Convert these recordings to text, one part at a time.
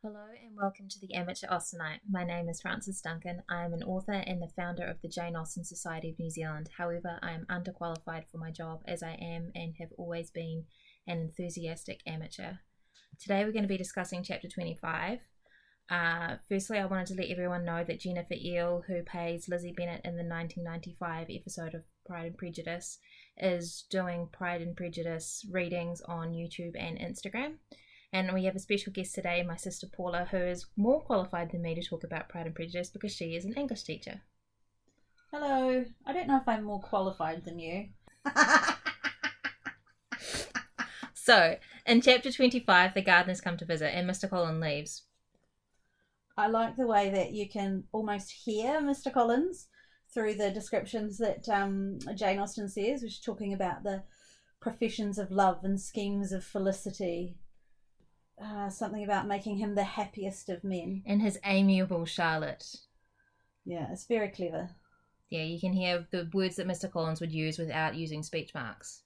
Hello and welcome to the Amateur Austenite. My name is Frances Duncan. I am an author and the founder of the Jane Austen Society of New Zealand. However, I am underqualified for my job as I am and have always been an enthusiastic amateur. Today we're going to be discussing chapter 25. Firstly, I wanted to let everyone know that Jennifer Eel, who plays Lizzy Bennet in the 1995 episode of Pride and Prejudice, is doing Pride and Prejudice readings on YouTube and Instagram. And we have a special guest today, my sister Paula, who is more qualified than me to talk about Pride and Prejudice because she is an English teacher. Hello. I don't know if I'm more qualified than you. So, in chapter 25, the gardeners come to visit and Mr. Collins leaves. I like the way that you can almost hear Mr. Collins through the descriptions that Jane Austen says, which is talking about the professions of love and schemes of felicity. Something about making him the happiest of men. And his amiable Charlotte. Yeah, it's very clever. Yeah, you can hear the words that Mr. Collins would use without using speech marks.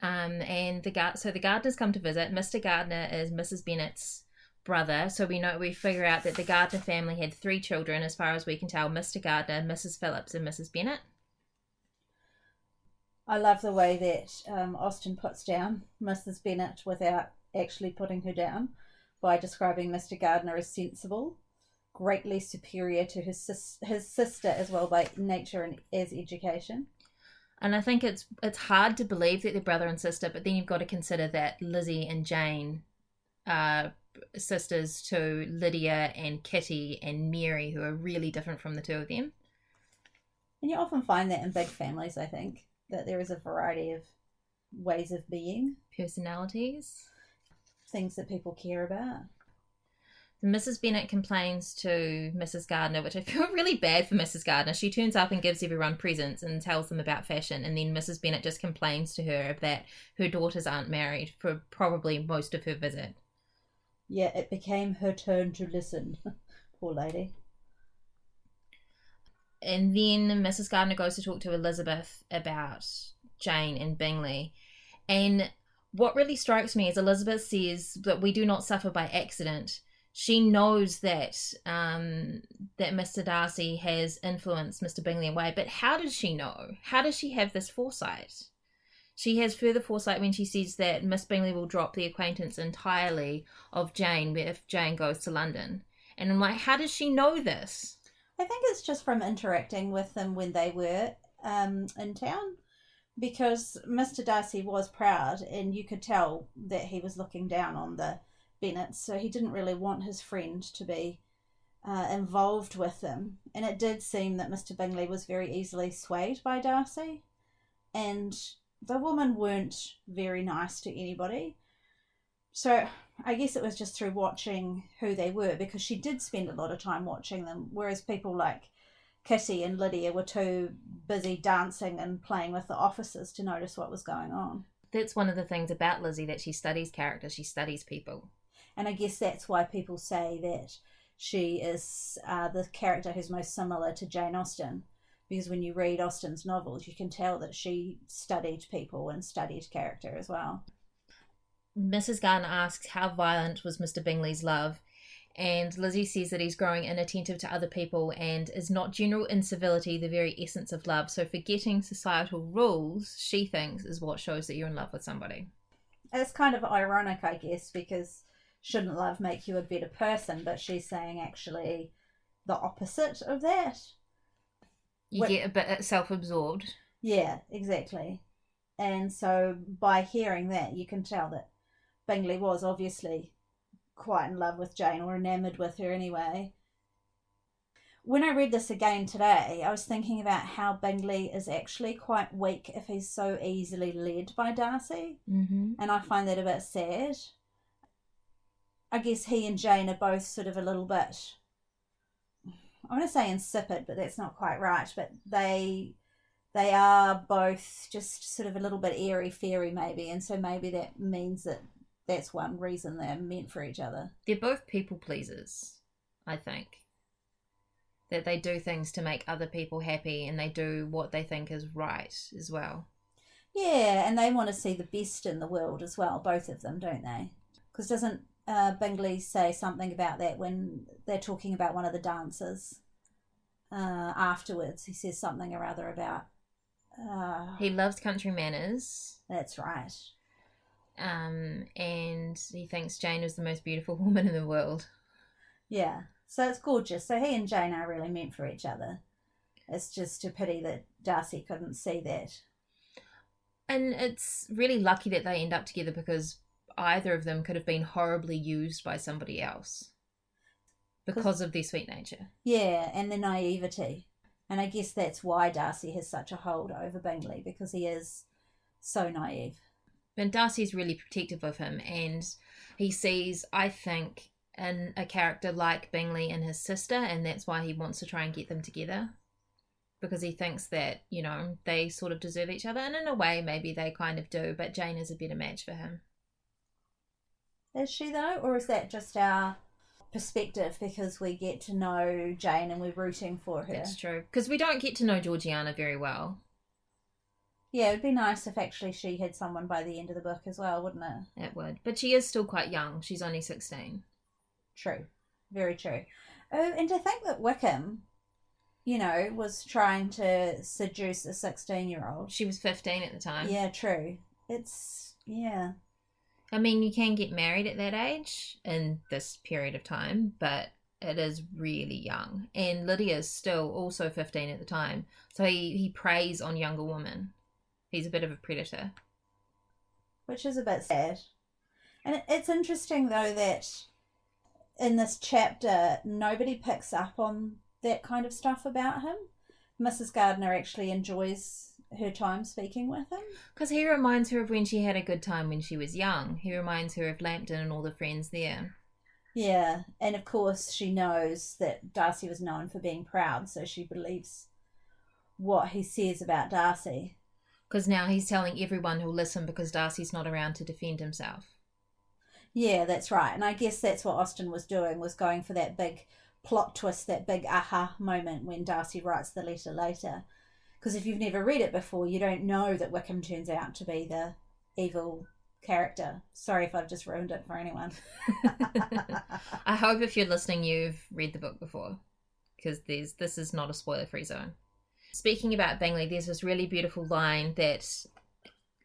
So the gardeners come to visit. Mr. Gardner is Mrs. Bennet's brother, so we figure out that the Gardner family had 3 children, as far as we can tell: Mr. Gardner, Mrs. Phillips, and Mrs. Bennet. I love the way that Austen puts down Mrs. Bennet without actually putting her down by describing Mr. Gardner as sensible, greatly superior to his sister as well by nature and as education. And I think it's hard to believe that they're brother and sister, but then you've got to consider that Lizzy and Jane are sisters to Lydia and Kitty and Mary, who are really different from the two of them. And you often find that in big families, I think, that there is a variety of ways of being. Personalities. Things that people care about. Mrs. Bennet complains to Mrs. Gardner, which I feel really bad for Mrs. Gardner. She turns up and gives everyone presents and tells them about fashion, and then Mrs. Bennet just complains to her that her daughters aren't married for probably most of her visit. Yeah, it became her turn to listen. Poor lady. And then Mrs. Gardner goes to talk to Elizabeth about Jane and Bingley. And what really strikes me is Elizabeth says that we do not suffer by accident. She knows that that Mr. Darcy has influenced Mr. Bingley away, but how does she know? How does she have this foresight? She has further foresight when she says that Miss Bingley will drop the acquaintance entirely of Jane if Jane goes to London. And I'm like, how does she know this? I think it's just from interacting with them when they were in town, because Mr. Darcy was proud and you could tell that he was looking down on the Bennets, so he didn't really want his friend to be involved with them. And it did seem that Mr. Bingley was very easily swayed by Darcy, and the women weren't very nice to anybody. So I guess it was just through watching who they were, because she did spend a lot of time watching them, whereas people like Kitty and Lydia were too busy dancing and playing with the officers to notice what was going on. That's one of the things about Lizzy, that she studies characters, she studies people. And I guess that's why people say that she is the character who's most similar to Jane Austen, because when you read Austen's novels, you can tell that she studied people and studied character as well. Mrs. Gardner asks how violent was Mr. Bingley's love, and Lizzy says that he's growing inattentive to other people and is not general incivility the very essence of love. So forgetting societal rules, she thinks, is what shows that you're in love with somebody. It's kind of ironic, I guess, because shouldn't love make you a better person? But she's saying actually the opposite of that. You get a bit self-absorbed. Yeah, exactly. And so by hearing that, you can tell that Bingley was obviously quite in love with Jane, or enamoured with her anyway. When I read this again today, I was thinking about how Bingley is actually quite weak if he's so easily led by Darcy. Mm-hmm. And I find that a bit sad. I guess he and Jane are both sort of a little bit, I want to say insipid, but that's not quite right. But they are both just sort of a little bit airy-fairy maybe, and so maybe that means that that's one reason they're meant for each other. They're both people pleasers, I think. That they do things to make other people happy, and they do what they think is right as well. Yeah, and they want to see the best in the world as well, both of them, don't they? Because doesn't Bingley say something about that when they're talking about one of the dances. Afterwards, he says something or other about. He loves country manners. That's right. And he thinks Jane is the most beautiful woman in the world. Yeah, so it's gorgeous. So he and Jane are really meant for each other. It's just a pity that Darcy couldn't see that. And it's really lucky that they end up together, because either of them could have been horribly used by somebody else because of their sweet nature. Yeah, and their naivety. And I guess that's why Darcy has such a hold over Bingley, because he is so naive. And Darcy's really protective of him, and he sees, I think, in a character like Bingley and his sister, and that's why he wants to try and get them together, because he thinks that, you know, they sort of deserve each other, and in a way maybe they kind of do, but Jane is a better match for him. Is she though, or is that just our perspective because we get to know Jane and we're rooting for her? That's true, because we don't get to know Georgiana very well. Yeah, it'd be nice if actually she had someone by the end of the book as well, wouldn't it? It would. But she is still quite young. She's only 16. True. Very true. Oh, and to think that Wickham, you know, was trying to seduce a 16-year-old. She was 15 at the time. Yeah, true. It's, yeah. I mean, you can get married at that age in this period of time, but it is really young. And Lydia's still also 15 at the time. So he preys on younger women. He's a bit of a predator. Which is a bit sad. And it's interesting, though, that in this chapter, nobody picks up on that kind of stuff about him. Mrs. Gardiner actually enjoys her time speaking with him. Because he reminds her of when she had a good time when she was young. He reminds her of Lambton and all the friends there. Yeah, and of course she knows that Darcy was known for being proud, so she believes what he says about Darcy. Because now he's telling everyone who'll listen, because Darcy's not around to defend himself. Yeah, that's right. And I guess that's what Austen was doing, was going for that big plot twist, that big aha moment when Darcy writes the letter later. Because if you've never read it before, you don't know that Wickham turns out to be the evil character. Sorry if I've just ruined it for anyone. I hope if you're listening, you've read the book before, because this is not a spoiler-free zone. Speaking about Bingley, there's this really beautiful line that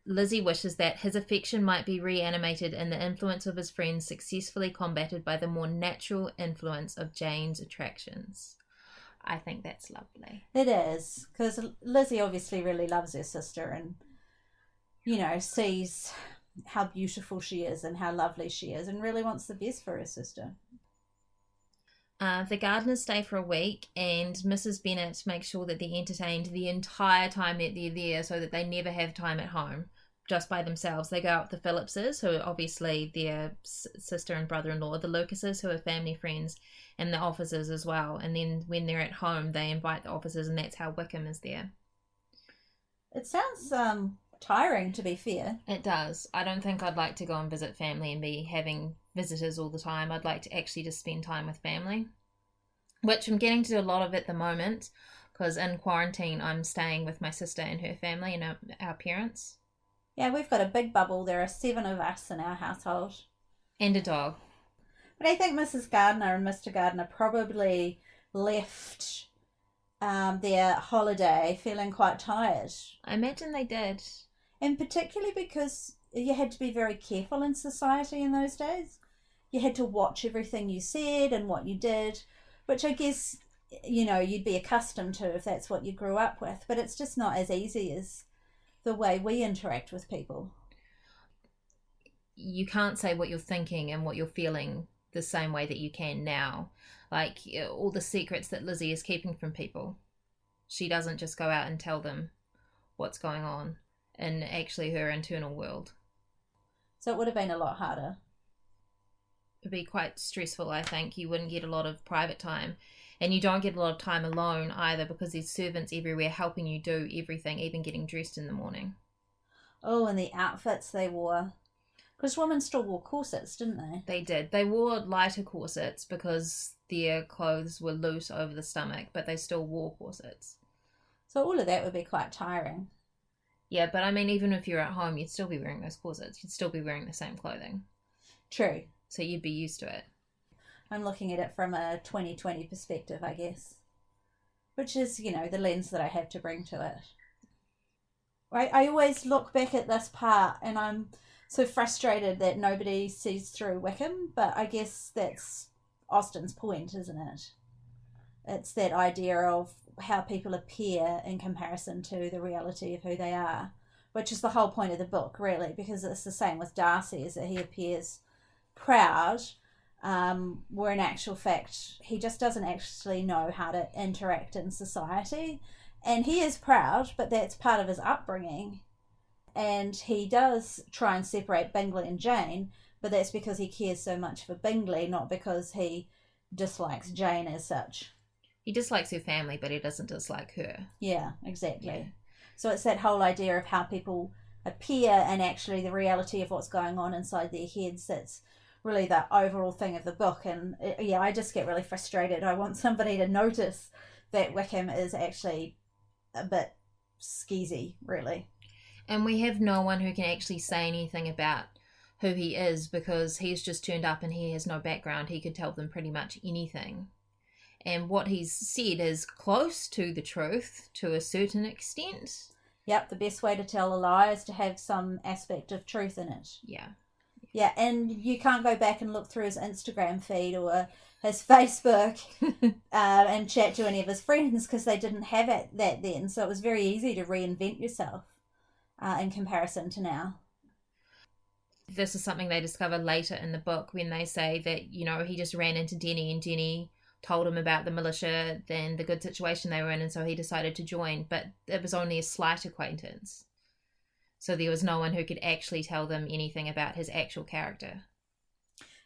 Lizzy wishes that his affection might be reanimated and the influence of his friends successfully combated by the more natural influence of Jane's attractions. I think that's lovely. It is, because Lizzy obviously really loves her sister and, you know, sees how beautiful she is and how lovely she is and really wants the best for her sister. The Gardiners stay for a week, and Mrs. Bennet makes sure that they're entertained the entire time that they're there, so that they never have time at home just by themselves. They go out with the Phillipses, who are obviously their sister and brother-in-law, the Lucases, who are family friends, and the officers as well. And then when they're at home, they invite the officers, and that's how Wickham is there. It sounds tiring, to be fair. It does. I don't think I'd like to go and visit family and be having visitors all the time. I'd like to actually just spend time with family, which I'm getting to do a lot of at the moment, because in quarantine I'm staying with my sister and her family and our parents. Yeah, we've got a big bubble. There are 7 of us in our household. And a dog. But I think Mrs. Gardiner and Mr. Gardiner probably left their holiday feeling quite tired. I imagine they did. And particularly because you had to be very careful in society in those days. You had to watch everything you said and what you did, which I guess, you know, you'd be accustomed to if that's what you grew up with. But it's just not as easy as the way we interact with people. You can't say what you're thinking and what you're feeling the same way that you can now. Like, all the secrets that Lizzy is keeping from people. She doesn't just go out and tell them what's going on in actually her internal world. So it would have been a lot harder. It'd be quite stressful, I think. You wouldn't get a lot of private time. And you don't get a lot of time alone either, because there's servants everywhere helping you do everything, even getting dressed in the morning. Oh, and the outfits they wore. Because women still wore corsets, didn't they? They did. They wore lighter corsets because their clothes were loose over the stomach, but they still wore corsets. So all of that would be quite tiring. Yeah, but I mean, even if you're at home, you'd still be wearing those corsets. You'd still be wearing the same clothing. True. So you'd be used to it. I'm looking at it from a 2020 perspective, I guess. Which is, you know, the lens that I have to bring to it. I always look back at this part and I'm so frustrated that nobody sees through Wickham, but I guess that's Austen's point, isn't it? It's that idea of how people appear in comparison to the reality of who they are, which is the whole point of the book, really, because it's the same with Darcy, is that he appears proud, where in actual fact he just doesn't actually know how to interact in society. And he is proud, but that's part of his upbringing. And he does try and separate Bingley and Jane, but that's because he cares so much for Bingley, not because he dislikes Jane as such. He dislikes her family, but he doesn't dislike her. Yeah, exactly. Yeah. So it's that whole idea of how people appear and actually the reality of what's going on inside their heads that's really the overall thing of the book. And yeah, I just get really frustrated. I want somebody to notice that Wickham is actually a bit skeezy, really. And we have no one who can actually say anything about who he is because he's just turned up and he has no background. He could tell them pretty much anything. And what he's said is close to the truth to a certain extent. Yep, the best way to tell a lie is to have some aspect of truth in it. Yeah. Yeah, and you can't go back and look through his Instagram feed or his Facebook and chat to any of his friends because they didn't have that then. So it was very easy to reinvent yourself in comparison to now. This is something they discover later in the book when they say that, you know, he just ran into Denny and Denny told him about the militia and the good situation they were in, and so he decided to join. But it was only a slight acquaintance. So there was no one who could actually tell them anything about his actual character.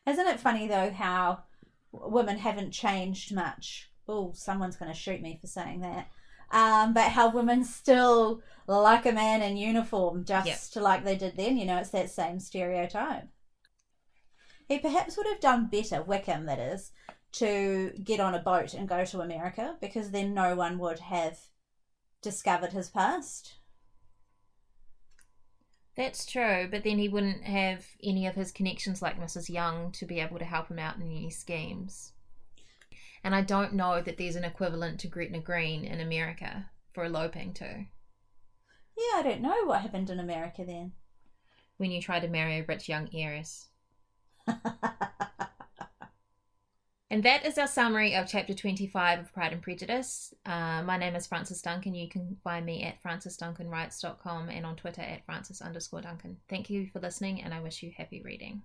Isn't it funny, though, how women haven't changed much? Oh, someone's going to shoot me for saying that. But how women still like a man in uniform, just like they did then. You know, it's that same stereotype. He perhaps would have done better, Wickham that is, to get on a boat and go to America, because then no one would have discovered his past. That's true, but then he wouldn't have any of his connections like Mrs. Young to be able to help him out in any schemes. And I don't know that there's an equivalent to Gretna Green in America for eloping to. Yeah, I don't know what happened in America then. When you try to marry a rich young heiress. And that is our summary of chapter 25 of Pride and Prejudice. My name is Frances Duncan. You can find me at francesduncanwrites.com and on Twitter at Frances_Duncan. Thank you for listening, and I wish you happy reading.